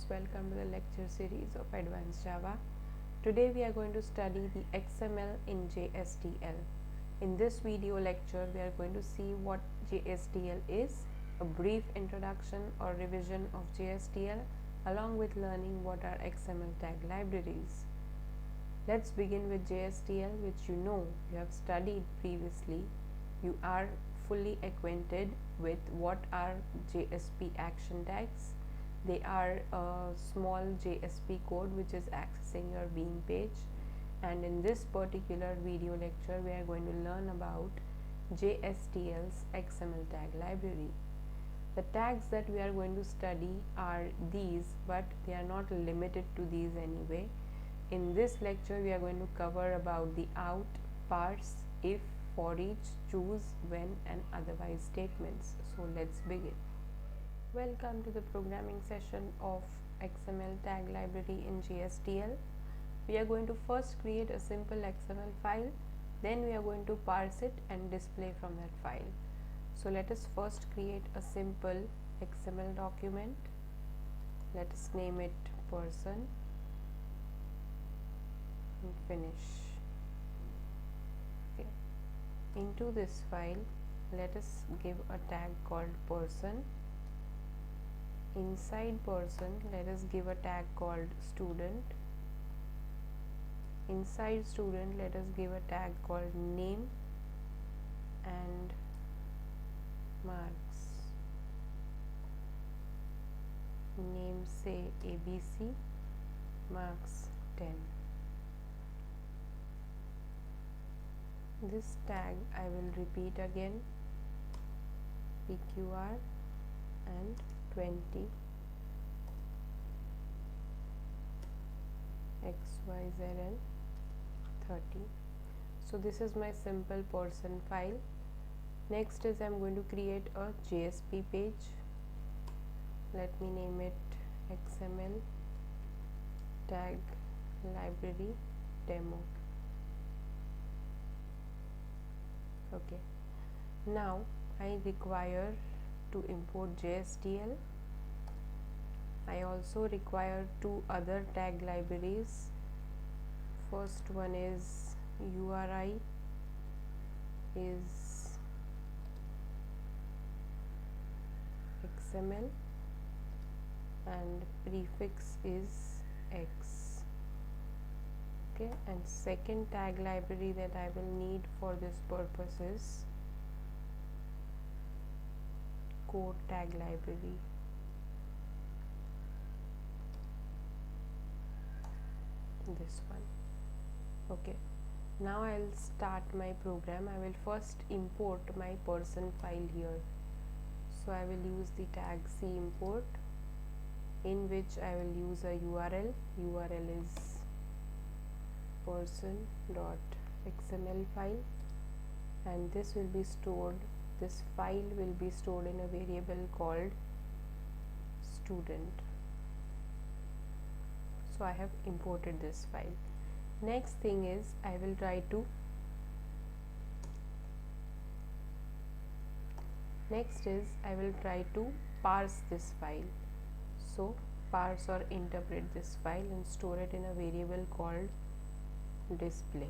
welcome to the lecture series of Advanced Java. Today we are going to study the XML in Jstl. In this video lecture we are going to see what Jstl is, a brief introduction or revision of Jstl along with learning what are XML tag libraries. Let's begin with Jstl, which you have studied previously. You are fully acquainted with what are JSP action tags. They are a small JSP code which is accessing your Bean page, and in this particular video lecture we are going to learn about Jstl's XML tag library. The tags that we are going to study are these, but they are not limited to these anyway. In this lecture we are going to cover about the out, parse, if, for each, choose, when and otherwise statements. So let's begin. Welcome to the programming session of XML tag library in Jstl. We are going to first create a simple XML file, then we are going to parse it and display from that file. So let us first create a simple XML document. Let us name it person and finish. Okay. Into this file let us give a tag called person. Inside person let us give a tag called student. Inside student let us give a tag called name and marks. Name say ABC, marks 10. This tag I will repeat again, PQR and 20, XYZN 30. So this is my simple person file. Next is I am going to create a JSP page. Let me name it XML tag library demo. Okay, now I require to import Jstl. I also require two other tag libraries. First one is URI is XML and prefix is X. Okay, and second tag library that I will need for this purpose is code tag library. This one. Okay, now I'll start my program. I will first import my person file here. So I will use the tag C import, in which I will use a URL. URL is person.xml file, and this will be stored, this file will be stored in a variable called student. So I have imported this file. Next thing is I will try to parse this file. So parse or interpret this file and store it in a variable called display.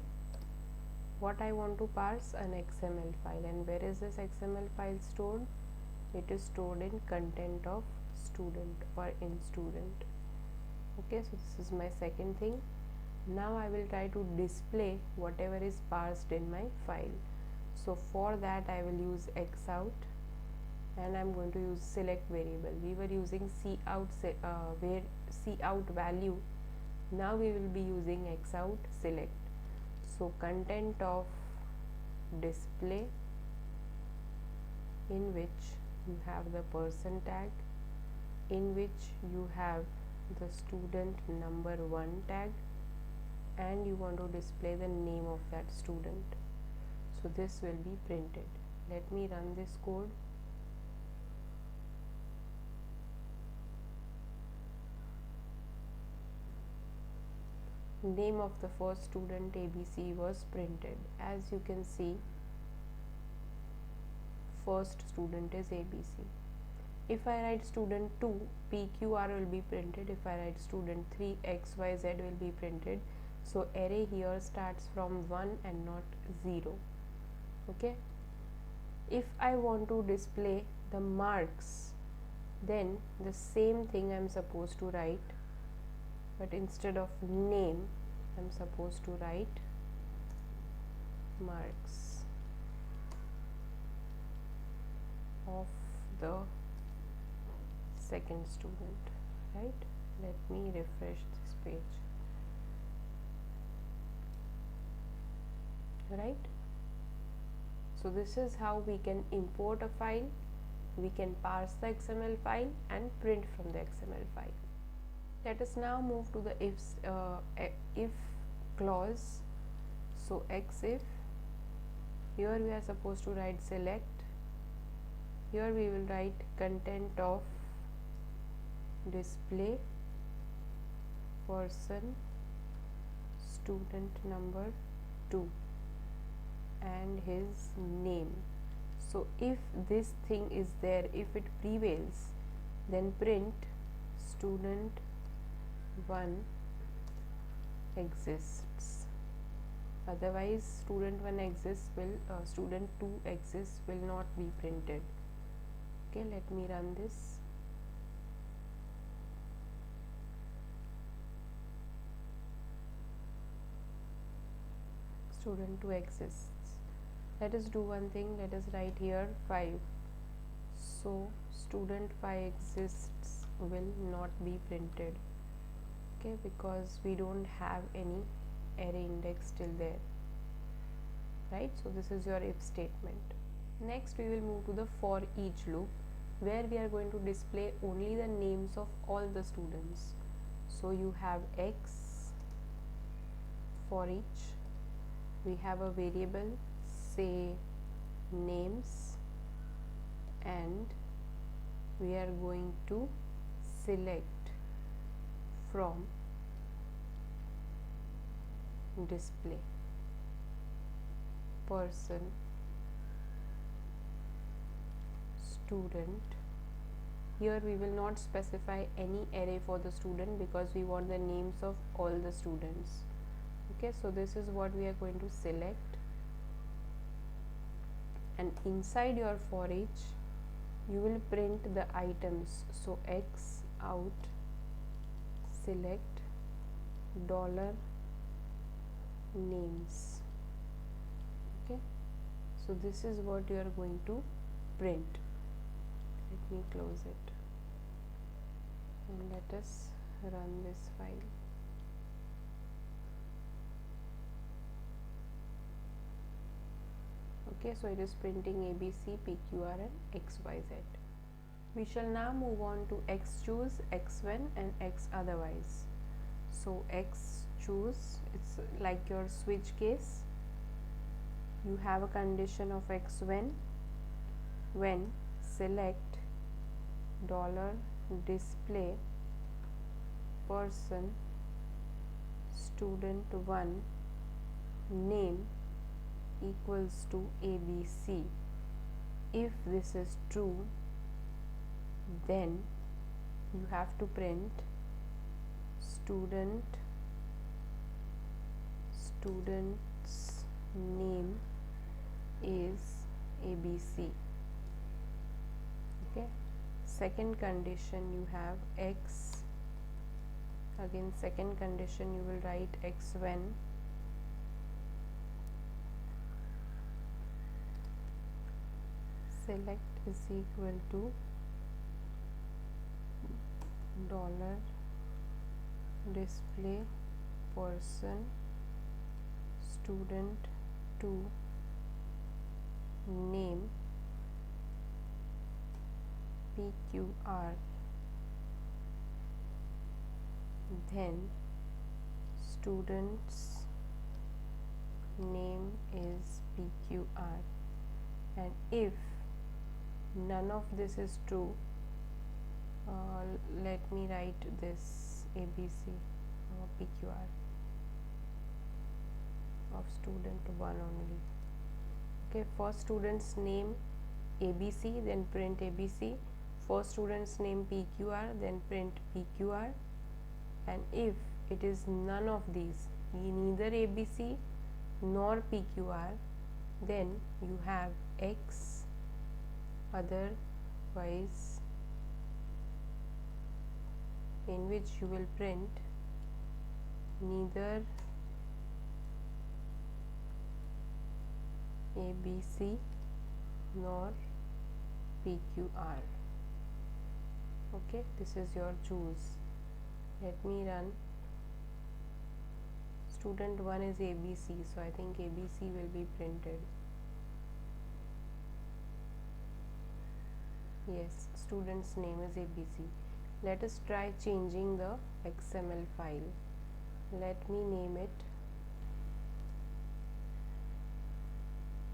What I want to parse? An XML file. And where is this XML file stored? It is stored in content of student or in student. Okay, so this is my second thing. Now I will try to display whatever is parsed in my file. So for that I will use xout, and I am going to use select variable. We were using cout value. Now we will be using xout select. So content of display, in which you have the person tag, in which you have the student number 1 tag, and you want to display the name of that student. So this will be printed. Let me run this code. Name of the first student ABC was printed. As you can see, first student is ABC. If I write student 2, PQR will be printed. If I write student 3, XYZ will be printed. So array here starts from 1 and not 0. Okay. If I want to display the marks, then the same thing I am supposed to write, but instead of name I am supposed to write marks of the second student, right? Let me refresh this page, right? So this is how we can import a file, we can parse the XML file and print from the XML file. Let us now move to the if clause. So Xif, here we are supposed to write select, here we will write content of display person student number 2 and his name. So if this thing is there, if it prevails, then print student 1 exists. Otherwise student 1 exists will student 2 exists will not be printed. Okay, let me run this. Student 2 exists. Let us do one thing, let us write here 5. So student 5 exists will not be printed, okay, because we don't have any array index till there, right? So this is your if statement. Next we will move to the for each loop, where we are going to display only the names of all the students. So you have X for each, we have a variable say names, and we are going to select from display person student. Here we will not specify any array for the student because we want the names of all the students. Okay, so this is what we are going to select, and inside your for each you will print the items. So X out select dollar names. Okay, so this is what you are going to print. Let me close it and let us run this file. Okay, so it is printing ABC, PQR and XYZ. We shall now move on to X choose, X when and X otherwise. So X choose, it's like your switch case. You have a condition of X when select dollar display person student 1 name equals to ABC. If this is true, then you have to print student's name is ABC. Okay, second condition you have X, again second condition you will write X when select is equal to dollar display person student 2 name PQR, then student's name is PQR, and if none of this is true, let me write this ABC PQR of student 1 only. Okay, for student's name ABC, then print ABC. for student's name PQR, then print PQR, and if it is none of these, neither ABC nor PQR, then you have X, otherwise, in which you will print neither ABC nor PQR. Okay, this is your choose. Let me run. Student 1 is ABC, so I think ABC will be printed. Yes, student's name is ABC. Let us try changing the XML file. Let me name it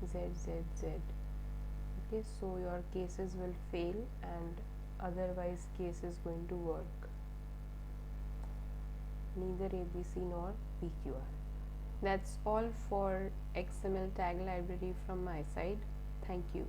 ZZZ. Okay, so your cases will fail and otherwise case is going to work. Neither ABC nor PQR. That's all for XML tag library from my side. Thank you.